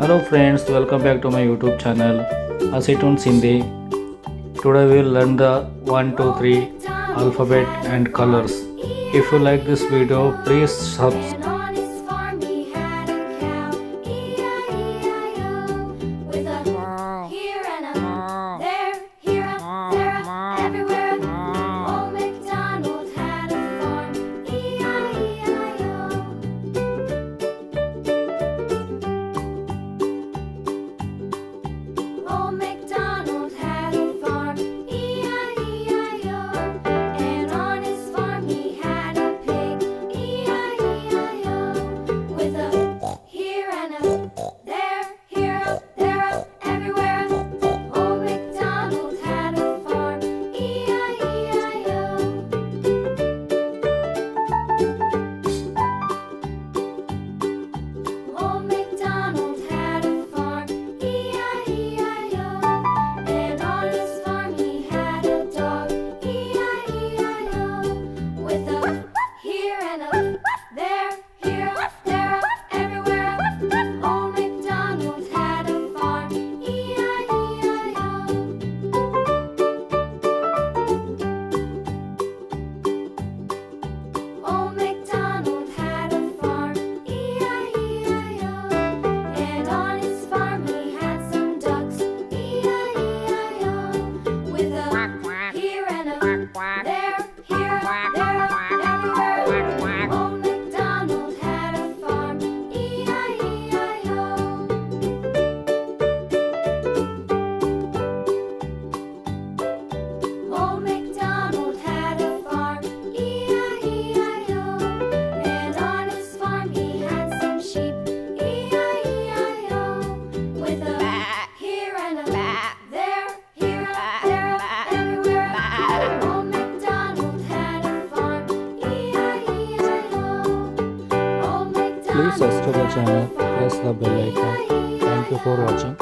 Hello friends, welcome back to my YouTube channel HasiToons Hindi. Today we will learn the 1, 2, 3 alphabet and colors. If you like this video, please subscribe. Old MacDonald had a farm, E-I-E-I-O. And on his farm he had a pig, E-I-E-I-O. With a here and a there, here up, there up, everywhere. Old MacDonald had a farm, E-I-E-I-O. Old MacDonald had a farm, E-I-E-I-O. And on his farm he had a dog, E-I-E-I-O. With a here and a there, here up, there up, everywhere. Old MacDonald had a farm, E-I-E-I-O. Old MacDonald had a farm, E-I-E-I-O. And on his farm he had some ducks, E-I-E-I-O. With a here and a there, here, there, everywhere. Old MacDonald had a farm, E-I-E-I-O. Old MacDonald had a farm, E-I-E-I-O. And on his farm he had some sheep, E-I-E-I-O. With a here and a there, here, there, everywhere. Old MacDonald had a farm, E-I-E-I-O. Old Please subscribe the MacDonald channel, had a farm, press the bell icon. Thank you for watching.